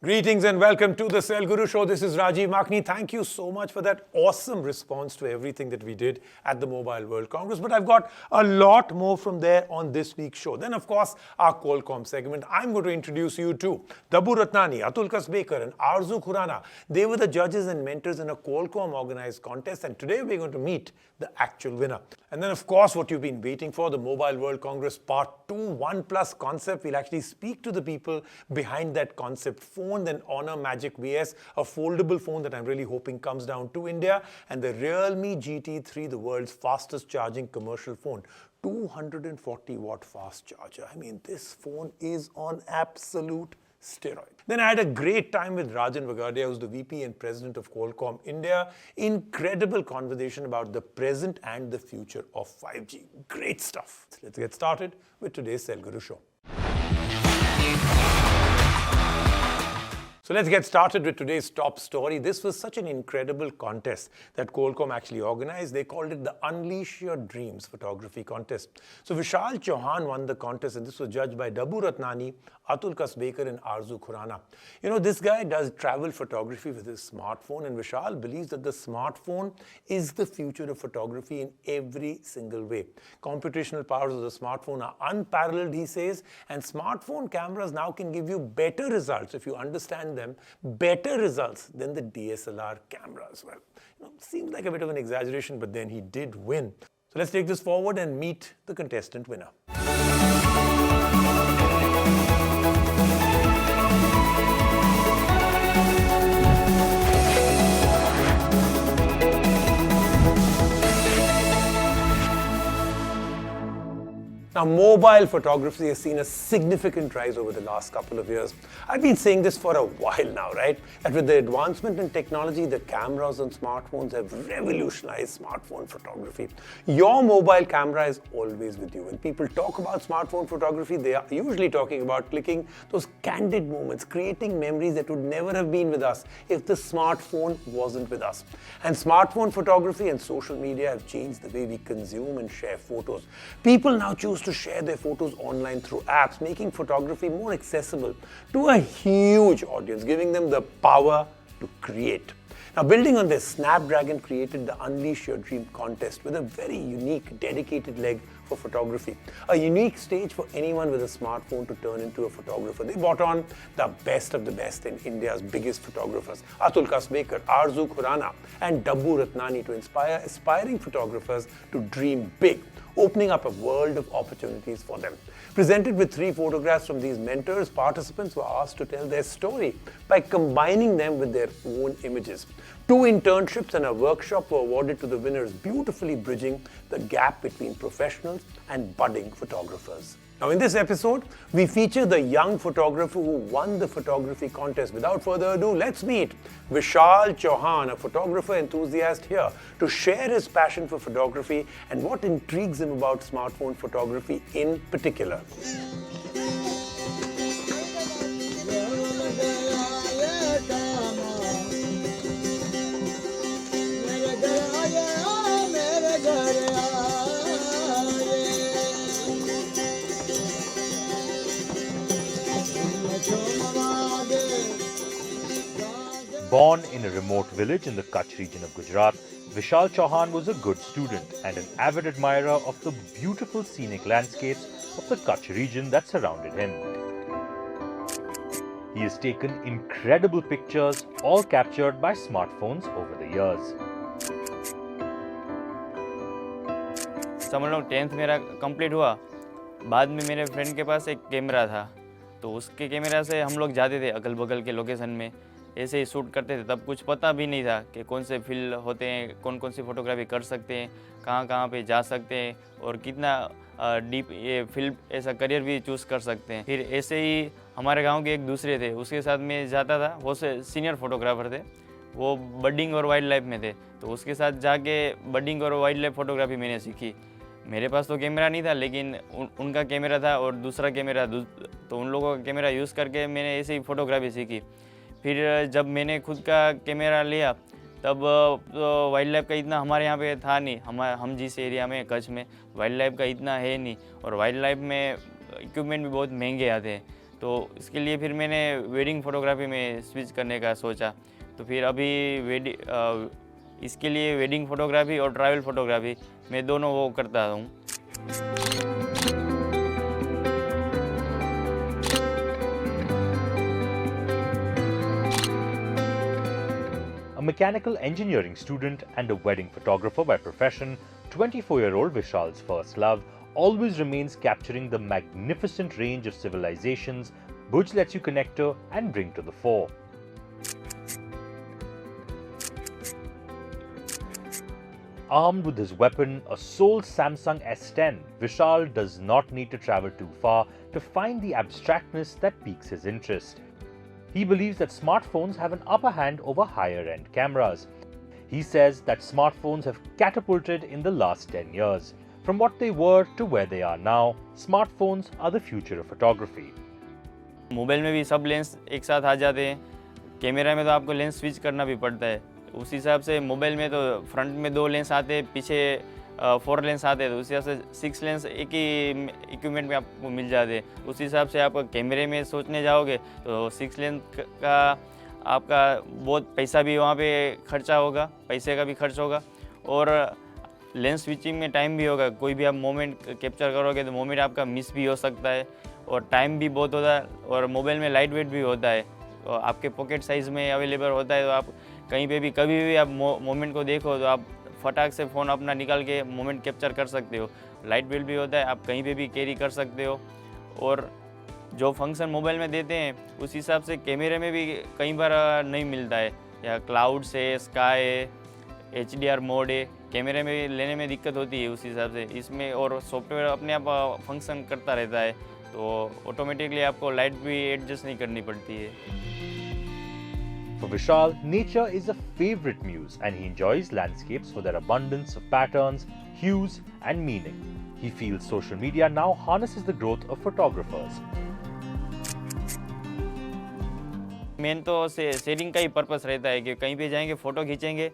Greetings and welcome to the Cell Guru Show. This is Rajen Vagadia. Thank you so much for that awesome response to everything that we did at the Mobile World Congress. But I've got a lot more from there on this week's show. Then, of course, our Qualcomm segment. I'm going to introduce you to Daboo Ratnani, Atul Kasbekar, and Aarzoo Khurana. They were the judges and mentors in a Qualcomm organized contest. And today we're going to meet the actual winner. And then, of course, what you've been waiting for, the Mobile World Congress Part 2, OnePlus concept. We'll actually speak to the people behind that concept phone, then Honor Magic VS, a foldable phone that I'm really hoping comes down to India, and the Realme GT3, the world's fastest charging commercial phone. 240-watt fast charger. I mean, this phone is on absolute steroid. Then I had a great time with Rajen Vagadia, who's the VP and President of Qualcomm India. Incredible conversation about the present and the future of 5G. Great stuff. Let's get started with today's Cell Guru Show. So let's get started with today's top story. This was such an incredible contest that Qualcomm actually organized. They called it the Unleash Your Dreams Photography Contest. So Vishal Chauhan won the contest, and this was judged by Daboo Ratnani, Atul Kasbekar, and Aarzoo Khurana. You know, this guy does travel photography with his smartphone, and Vishal believes that the smartphone is the future of photography in every single way. Computational powers of the smartphone are unparalleled, he says, and smartphone cameras now can give you better results if you understand them, better results than the DSLR cameras. Well, seems like a bit of an exaggeration, but then he did win. So let's take this forward and meet the contestant winner. Now, mobile photography has seen a significant rise over the last couple of years. I've been saying this for a while now, right? That with the advancement in technology, the cameras on smartphones have revolutionized smartphone photography. Your mobile camera is always with you. When people talk about smartphone photography, they are usually talking about clicking those candid moments, creating memories that would never have been with us if the smartphone wasn't with us. And smartphone photography and social media have changed the way we consume and share photos. People now choose to share their photos online through apps, making photography more accessible to a huge audience, giving them the power to create. Now, building on this, Snapdragon created the Unleash Your Dream contest with a very unique, dedicated leg for photography. A unique stage for anyone with a smartphone to turn into a photographer. They brought on the best of the best in India's biggest photographers, Atul Kasbekar, Aarzoo Khurana, and Daboo Ratnani, to inspire aspiring photographers to dream big, opening up a world of opportunities for them. Presented with 3 photographs from these mentors, participants were asked to tell their story by combining them with their own images. 2 internships and a workshop were awarded to the winners, beautifully bridging the gap between professionals and budding photographers. Now, in this episode, we feature the young photographer who won the photography contest. Without further ado, let's meet Vishal Chauhan, a photographer enthusiast here, to share his passion for photography and what intrigues him about smartphone photography in particular. Born in a remote village in the Kutch region of Gujarat, Vishal Chauhan was a good student and an avid admirer of the beautiful scenic landscapes of the Kutch region that surrounded him. He has taken incredible pictures, all captured by smartphones over the years. समझ लो 10th मेरा complete हुआ, बाद में मेरे friend के पास एक camera था, तो उसके कैमरा से हम लोग जाते थे अगल बगल के लोकेशन में, ऐसे ही शूट करते थे। तब कुछ पता भी नहीं था कि कौन से फील्ड होते हैं, कौन कौन सी फोटोग्राफी कर सकते हैं, कहाँ कहाँ पे जा सकते हैं और कितना डीप ये फील्ड ऐसा करियर भी चूज़ कर सकते हैं। फिर ऐसे ही हमारे गांव के एक दूसरे थे, उसके साथ मैं जाता था, वो सीनियर फोटोग्राफर थे, वो बर्डिंग और वाइल्ड लाइफ में थे, तो उसके साथ जाके बर्डिंग और वाइल्ड लाइफ फोटोग्राफी मैंने सीखी। मेरे पास तो कैमरा नहीं था, लेकिन उनका कैमरा था और दूसरा कैमरा, तो उन लोगों का कैमरा यूज़ करके मैंने ऐसे ही फ़ोटोग्राफी सीखी। फिर जब मैंने खुद का कैमरा लिया, तब तो वाइल्ड लाइफ का इतना हमारे यहाँ पे था नहीं, हम जिस एरिया में कच्छ में वाइल्ड लाइफ का इतना है नहीं, और वाइल्ड लाइफ में इक्विपमेंट भी बहुत महंगे आते हैं। तो इसके लिए फिर मैंने वेडिंग फोटोग्राफी में स्विच करने का सोचा। तो फिर अभी इसके लिए वेडिंग फोटोग्राफी और ट्रैवल फोटोग्राफी मैं दोनों वो करता हूँ। A mechanical engineering student and a wedding photographer by profession, 24-year-old Vishal's first love always remains capturing the magnificent range of civilizations Bhuj lets you connect to and bring to the fore. Armed with his weapon, a sole Samsung S10, Vishal does not need to travel too far to find the abstractness that piques his interest. He believes that smartphones have an upper hand over higher-end cameras. He says that smartphones have catapulted in the last 10 years. From what they were to where they are now, smartphones are the future of photography. Mobile में भी सब lens एक साथ आ जाते हैं, camera में तो आपको लेंस स्विच करना भी पड़ता है। उस हिसाब से मोबाइल में तो फ्रंट में 2 लेंस आते हैं, पीछे 4 लेंस आते हैं, तो उस हिसाब से 6 लेंस एक ही इक्विपमेंट में आपको मिल जाते हैं। उस हिसाब से आप कैमरे में सोचने जाओगे तो 6 लेंस का आपका बहुत पैसा भी वहाँ पे खर्चा होगा, पैसे का भी खर्च होगा और लेंस स्विचिंग में टाइम भी होगा। कोई भी आप मोमेंट कैप्चर करोगे तो मोमेंट आपका मिस भी हो सकता है और टाइम भी बहुत होता है और मोबाइल में लाइट वेट भी होता है, तो आपके पॉकेट साइज़ में अवेलेबल होता है, तो आप कहीं पे भी कभी भी आप मोमेंट को देखो तो आप फटाक से फ़ोन अपना निकाल के मोमेंट कैप्चर कर सकते हो। लाइट वेट भी होता है, आप कहीं पे भी कैरी कर सकते हो और जो फंक्शन मोबाइल में देते हैं उस हिसाब से कैमरे में भी कई बार नहीं मिलता है, या क्लाउड्स है, स्काई है, HDR मोड है, कैमरे में भी लेने में दिक्कत होती है उस हिसाब से इसमें, और सॉफ्टवेयर अपने आप फंक्शन करता रहता है तो ऑटोमेटिकली आपको लाइट भी एडजस्ट नहीं करनी पड़ती है। For Vishal, nature is a favorite muse and he enjoys landscapes for their abundance of patterns, hues and meaning. He feels social media now harnesses the growth of photographers. Main तो sharing का ही purpose रहता है कि कहीं पे जाएंगे photo खींचेंगे,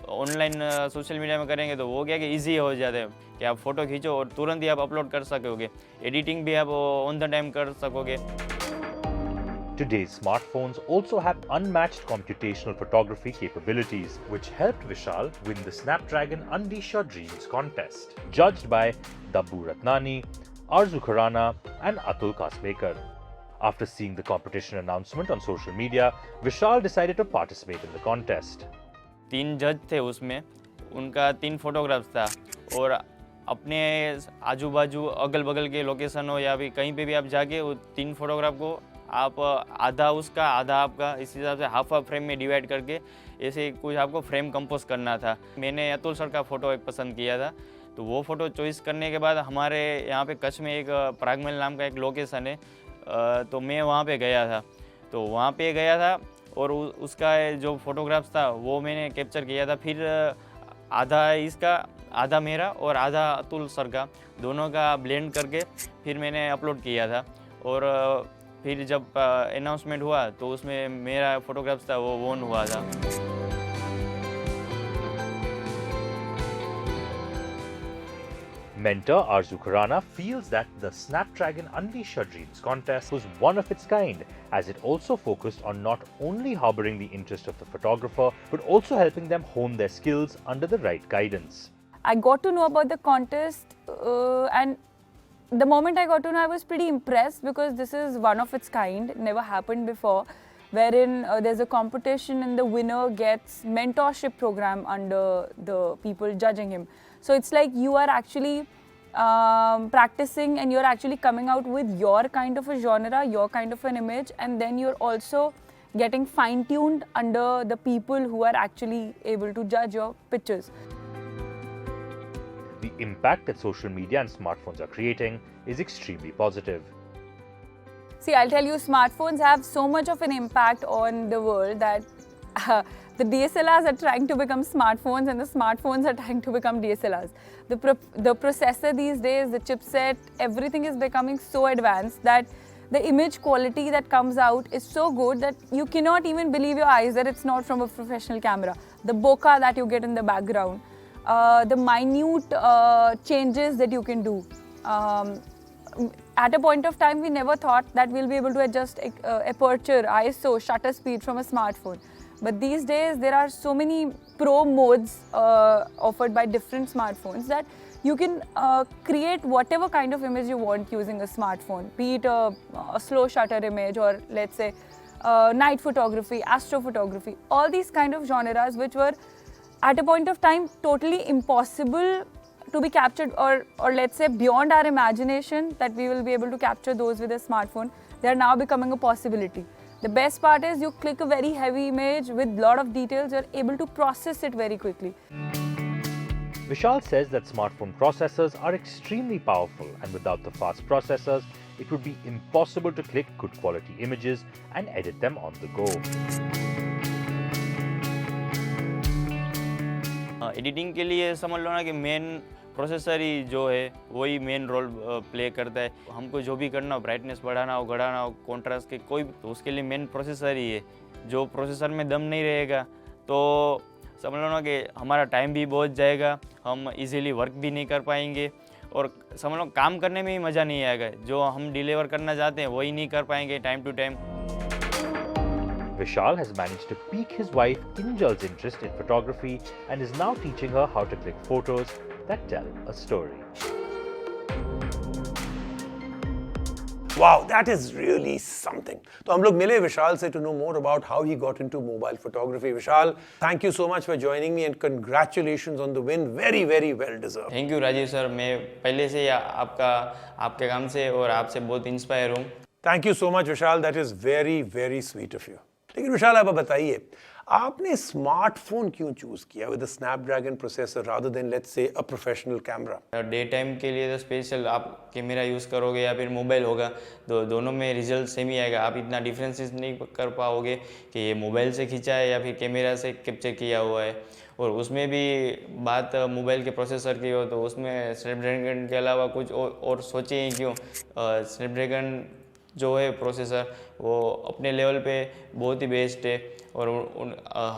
online social media में करेंगे तो वो क्या कि ईजी हो जाता है कि आप फ़ोटो खींचो और तुरंत ही आप अपलोड कर सकोगे, एडिटिंग भी आप ऑन द टाइम कर सकोगे। Today's smartphones also have unmatched computational photography capabilities, which helped Vishal win the Snapdragon Unleash Your Dreams contest, judged by Daboo Ratnani, Aarzoo Khurana and Atul Kasbekar. After seeing the competition announcement on social media, Vishal decided to participate in the contest. 3 जज थे उसमें, उनका 3 photographs था और अपने आजू बाजू अगल बगल के लोकेशन हो या भी कहीं पे भी आप जाके वो 3 फोटोग्राफ को आप आधा उसका आधा आपका इस हिसाब से हाफ फ्रेम में डिवाइड करके ऐसे कुछ आपको फ्रेम कंपोज करना था। मैंने अतुल सर का फ़ोटो एक पसंद किया था, तो वो फ़ोटो चॉइस करने के बाद हमारे यहाँ पे कच्छ में एक प्रागमल नाम का एक लोकेशन है, तो मैं वहाँ पे गया था और उसका जो फोटोग्राफ्स था वो मैंने कैप्चर किया था। फिर आधा इसका आधा मेरा और आधा अतुल सर का दोनों का ब्लेंड करके फिर मैंने अपलोड किया था और फिर जब अनाउंसमेंट हुआ तो उसमें मेरा फोटोग्राफ्स था वो वोन हुआ था। Mentor Aarzoo Khurana feels that the Snapdragon Unleash Your Dreams contest was one of its kind, as it also focused on not only harboring the interest of the photographer, but also helping them hone their skills under the right guidance. I got to know about the contest and the moment I got to know, I was pretty impressed because this is one of its kind, never happened before, wherein there's a competition and the winner gets mentorship program under the people judging him. So it's like you are actually practicing and you're actually coming out with your kind of a genre, your kind of an image, and then you're also getting fine-tuned under the people who are actually able to judge your pictures. The impact that social media and smartphones are creating is extremely positive. See, I'll tell you, smartphones have so much of an impact on the world that the DSLRs are trying to become smartphones and the smartphones are trying to become DSLRs. The processor these days, the chipset, everything is becoming so advanced that the image quality that comes out is so good that you cannot even believe your eyes that it's not from a professional camera. The bokeh that you get in the background, the minute changes that you can do. at a point of time, we never thought that we'll be able to adjust aperture, ISO, shutter speed from a smartphone. But these days, there are so many pro modes offered by different smartphones that you can create whatever kind of image you want using a smartphone, be it a slow shutter image or let's say night photography, astrophotography, all these kind of genres which were at a point of time totally impossible to be captured or let's say beyond our imagination that we will be able to capture those with a smartphone. They are now becoming a possibility. The best part is you click a very heavy image with a lot of details, you're able to process it very quickly. Vishal says that smartphone processors are extremely powerful, and without the fast processors, it would be impossible to click good quality images and edit them on the go. Editing के लिए समझ लो ना कि main processor ही जो है वही main role play करता है. हमको जो भी करना हो, ब्राइटनेस बढ़ाना हो, घटाना हो, कॉन्ट्रास्ट के कोई, तो उसके लिए मेन प्रोसेसर ही है. जो प्रोसेसर में दम नहीं रहेगा तो समझ लो ना कि हमारा टाइम भी बहुत जाएगा, हम इजीली वर्क भी नहीं कर पाएंगे और समझ लो काम करने में भी मज़ा नहीं आएगा. जो हम डिलीवर करना चाहते हैं वही नहीं कर पाएंगे time to time. Vishal has managed to pique his wife Kinjal's interest in photography and is now teaching her how to click photos that tell a story. Wow, that is really something. So हम लोग मिले विशाल से to know more about how he got into mobile photography. Vishal, thank you so much for joining me and congratulations on the win. Very, very well deserved. Thank you Rajiv sir. मैं पहले से ही आपके काम से और आपसे बहुत इंस्पायर हूँ. Thank you so much, Vishal. That is very, very sweet of you. लेकिन विशाल आप बताइए, आपने स्मार्टफोन क्यों चूज किया with the Snapdragon processor rather than let's say a professional camera? Day time के लिए तो स्पेशल आप कैमरा यूज़ करोगे या फिर मोबाइल होगा, दोनों में रिजल्ट सेम ही आएगा. आप इतना डिफरेंसेस नहीं कर पाओगे कि ये मोबाइल से खींचा है या फिर कैमरा से कैप्चर किया हुआ है. और उसमें भी बात मोबाइल के प्रोसेसर की हो तो उसमें स्नैपड्रैगन के अलावा कुछ और सोचे ही क्यों. स्नैपड्रैगन जो है प्रोसेसर वो अपने लेवल पे बहुत ही बेस्ट है और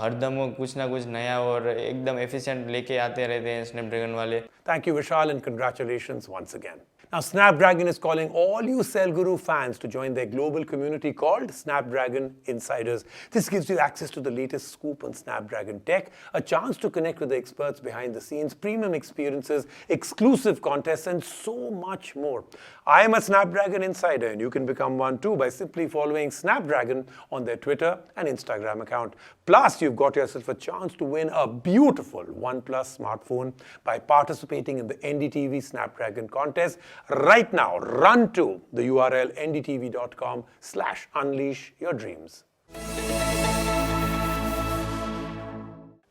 हरदम कुछ ना कुछ नया और एकदम एफिशिएंट लेके आते रहते हैं स्नैपड्रैगन वाले. Thank you, Vishal, and congratulations once again. Now, Snapdragon is calling all you Cell Guru fans to join their global community called Snapdragon Insiders. This gives you access to the latest scoop on Snapdragon tech, a chance to connect with the experts behind the scenes, premium experiences, exclusive contests, and so much more. I am a Snapdragon Insider, and you can become one too by simply following Snapdragon on their Twitter and Instagram account. Plus, you've got yourself a chance to win a beautiful OnePlus smartphone by participating in the NDTV Snapdragon contest. Right now, run to the URL ndtv.com/unleash your dreams.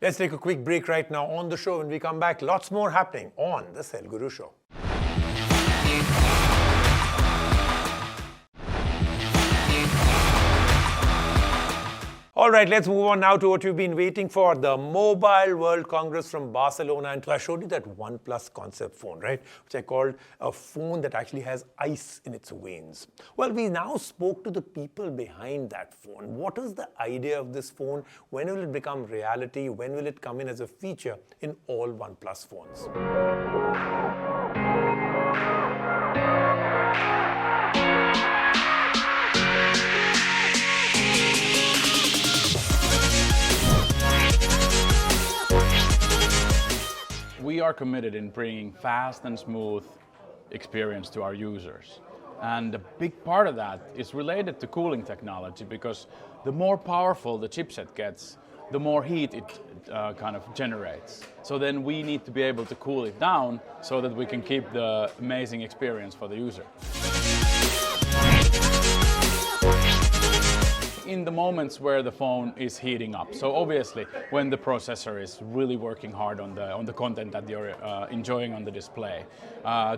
Let's take a quick break right now on the show. When we come back, lots more happening on the Cell Guru Show. All right, let's move on now to what you've been waiting for, the Mobile World Congress from Barcelona. And I showed you that OnePlus concept phone, right? Which I called a phone that actually has ice in its veins. Well, we now spoke to the people behind that phone. What is the idea of this phone? When will it become reality? When will it come in as a feature in all OnePlus phones? We are committed in bringing fast and smooth experience to our users. And a big part of that is related to cooling technology, because the more powerful the chipset gets, the more heat it kind of generates. So then we need to be able to cool it down so that we can keep the amazing experience for the user. In the moments where the phone is heating up. So obviously, when the processor is really working hard on the content that you're enjoying on the display.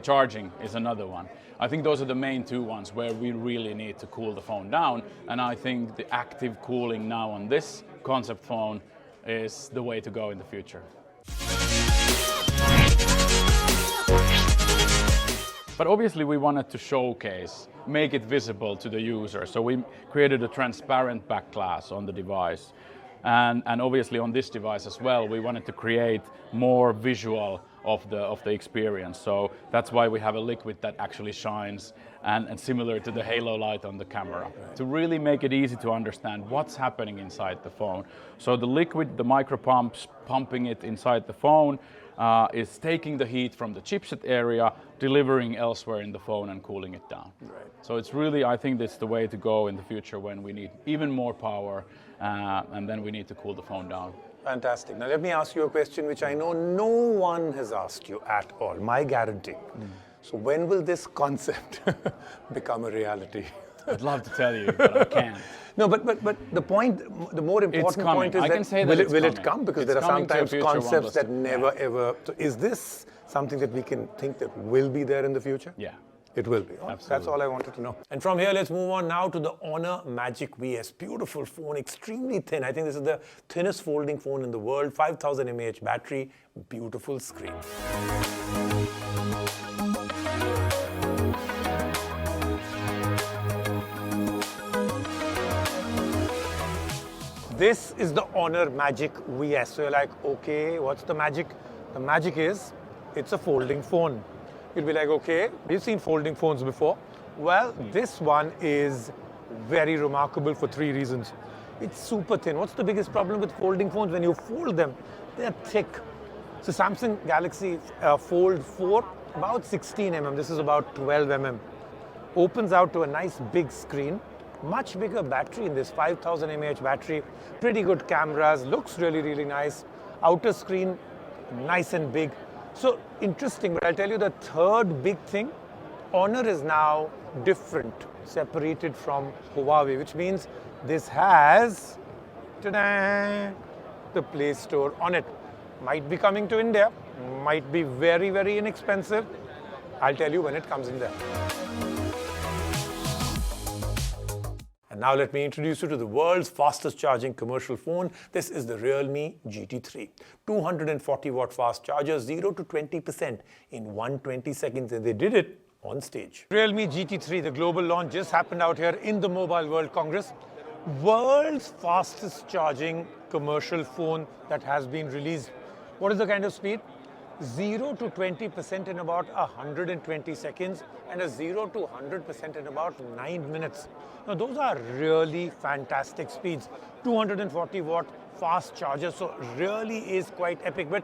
Charging is another one. I think those are the main two ones where we really need to cool the phone down. And I think the active cooling now on this concept phone is the way to go in the future. But obviously we wanted to showcase, make it visible to the user. So we created a transparent back glass on the device. And obviously on this device as well, we wanted to create more visual of the experience. So that's why we have a liquid that actually shines and similar to the halo light on the camera, to really make it easy to understand what's happening inside the phone. So the liquid, the micro pumps pumping it inside the phone, is taking the heat from the chipset area, delivering elsewhere in the phone and cooling it down. Right. So it's really, I think that's the way to go in the future when we need even more power and then we need to cool the phone down. Fantastic. Now let me ask you a question which I know no one has asked you at all, my guarantee. So when will this concept become a reality? I'd love to tell you, but I can't. No, but the point, the more important point is I can say that will it come? Because it's there are coming to a sometimes future concepts OnePlus. that never ever. So is this something that we can think that will be there in the future? Yeah. It will be. Oh, that's all I wanted to know. And from here, let's move on now to the Honor Magic VS. Beautiful phone, extremely thin. I think this is the thinnest folding phone in the world. 5000 mAh battery, beautiful screen. This is the Honor Magic VS. So you're like, okay, what's the magic? The magic is, it's a folding phone. You'll be like, okay, we've seen folding phones before. Well, this one is very remarkable for 3 reasons. It's super thin. What's the biggest problem with folding phones? When you fold them, they're thick. So Samsung Galaxy Fold 4, about 16 mm. This is about 12 mm. Opens out to a nice big screen. Much bigger battery in this, 5000 mAh battery. Pretty good cameras, looks really, really nice. Outer screen, nice and big. So interesting, but I'll tell you the third big thing, Honor is now different, separated from Huawei, which means this has, ta-da, the Play Store on it. Might be coming to India, might be very, very inexpensive. I'll tell you when it comes in there. And now let me introduce you to the world's fastest charging commercial phone. This is the Realme GT3. 240 watt fast charger, 0 to 20% in 120 seconds, and they did it on stage. Realme GT3, the global launch just happened out here in the Mobile World Congress. World's fastest charging commercial phone that has been released. What is the kind of speed? 0 to 20% in about 120 seconds and a 0 to 100% in about 9 minutes. Now those are really fantastic speeds. 240 watt fast charger, so really is quite epic. But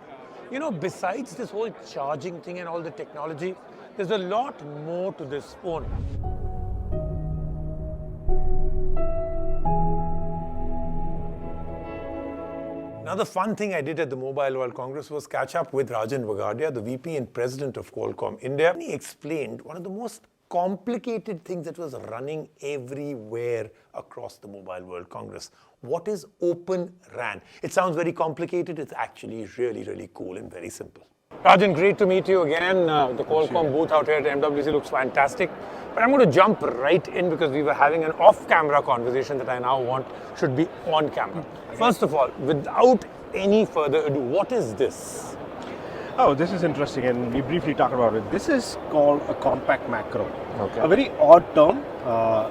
you know, besides this whole charging thing and all the technology, there's a lot more to this phone. Now, the fun thing I did at the Mobile World Congress was catch up with Rajen Vagadia, the VP and President of Qualcomm India. And he explained one of the most complicated things that was running everywhere across the Mobile World Congress. What is Open RAN? It sounds very complicated. It's actually really, really cool and very simple. Rajan, great to meet you again. The Qualcomm booth out here at MWC looks fantastic. But I'm going to jump right in because we were having an off-camera conversation that I now want should be on camera. First of all, without any further ado, what is this? Oh, this is interesting, and we briefly talked about it. This is called a compact macro. Okay. A very odd term,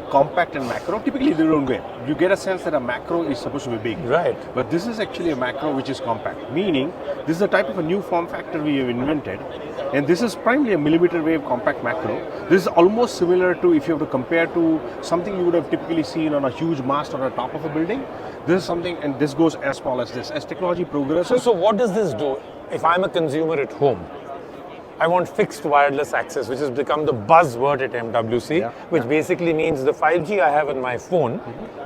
compact and macro. Typically, they don't get. You get a sense that a macro is supposed to be big. Right. But this is actually a macro which is compact, meaning this is a type of a new form factor we have invented, and this is primarily a millimeter wave compact macro. This is almost similar to, if you have to compare to something you would have typically seen on a huge mast on the top of a building. This is something, and this goes as small as this. As technology progresses. So what does this do? If I'm a consumer at home, I want fixed wireless access, which has become the buzzword at MWC, which basically means the 5G I have on my phone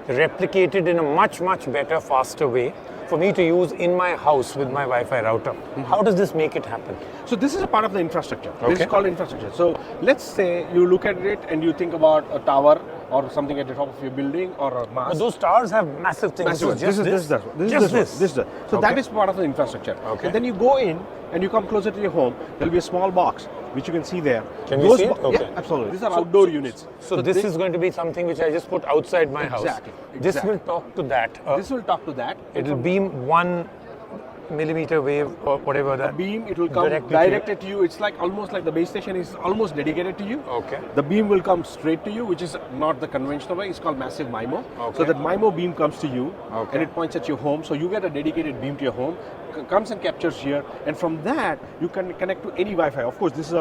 replicated in a much, much better, faster way for me to use in my house with my Wi-Fi router. How does this make it happen? So this is a part of the infrastructure. Okay. This is called infrastructure. So let's say you look at it and you think about a tower or something at the top of your building or a mast. But those towers have massive things. This is this. So that is part of the infrastructure. Okay. And then you go in and you come closer to your home. There'll be a small box which you can see there. Can we see it? Okay. Yeah, absolutely. These are outdoor units. So this is going to be something which I just put outside my house. Exactly. This will talk to that. This will talk to that. It'll beam one millimeter wave or whatever that beam, it will come directly directed to you. It's like almost like the base station is almost dedicated to you. Okay. The beam will come straight to you, which is not the conventional way. It's called massive MIMO. Okay. So that MIMO beam comes to you Okay. and it points at your home. So you get a dedicated beam to your home, comes and captures here, and from that you can connect to any Wi-Fi. Of course, this is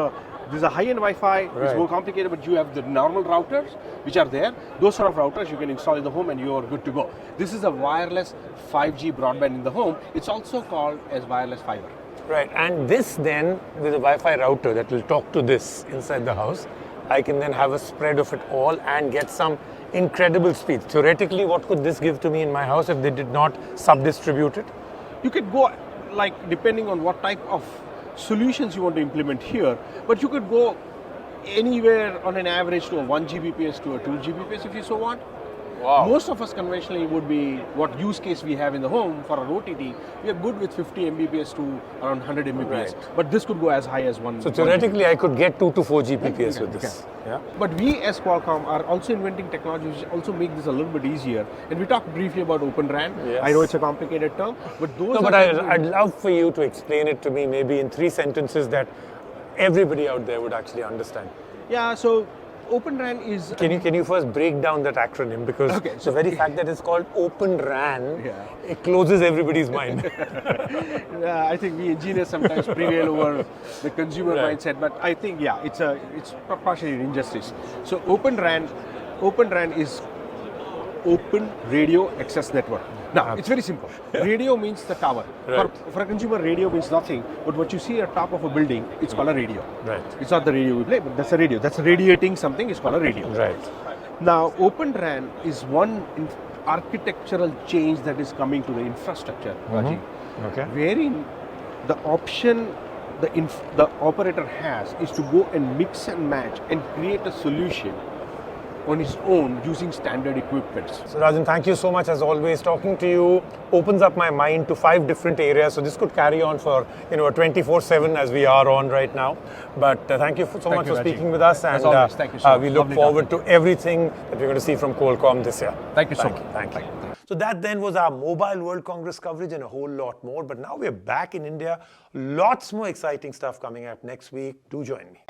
a high-end Wi-Fi. It's Right. more complicated, but you have the normal routers which are there. Those sort of routers you can install in the home and you are good to go. This is a wireless 5G broadband in the home. It's also called as wireless fiber. Right, and this then, with a Wi-Fi router that will talk to this inside the house, I can then have a spread of it all and get some incredible speed. Theoretically, what could this give to me in my house if they did not sub-distribute it? You could go, like, depending on what type of solutions you want to implement here, but you could go anywhere on an average to a 1 Gbps to a 2 Gbps if you so want. Wow. Most of us conventionally would be what use case we have in the home for our OTT. We are good with 50 Mbps to around 100 Mbps, Right. but this could go as high as 1. So theoretically, I could get 2 to 4 Gbps with this. Yeah. But we as Qualcomm are also inventing technologies which also make this a little bit easier. And we talked briefly about Open RAN. Yes. I know it's a complicated term, but those No, are but things that I'd love for you to explain it to me maybe in 3 sentences that everybody out there would actually understand. Yeah, so Open RAN is Can you first break down that acronym, because Okay, the very fact that it's called Open RAN, Yeah. it closes everybody's mind. I think we engineers sometimes prevail over the consumer Right. mindset, but I think it's partially an injustice. So Open RAN is Open Radio Access Network. Now it's very simple. Radio means the tower. Right. For a consumer, radio means nothing. But what you see at top of a building, it's called a radio. Right. It's not the radio we play, but that's a radio. That's radiating something. It's called a radio. Right. Now, Open RAN is one architectural change that is coming to the infrastructure, Rajiv, Okay. wherein the option the operator has is to go and mix and match and create a solution on his own using standard equipments. So Rajan, thank you so much as always. Talking to you opens up my mind to 5 different areas. So this could carry on for a 24/7 as we are on right now. But thank you so much you, for Rajiv. speaking with us, As and always, thank you so much. we look Lovely forward talking to everything that we're going to see from Qualcomm this year. Thank you so much. Thank you. So that then was our Mobile World Congress coverage and a whole lot more. But now we're back in India. Lots more exciting stuff coming up next week. Do join me.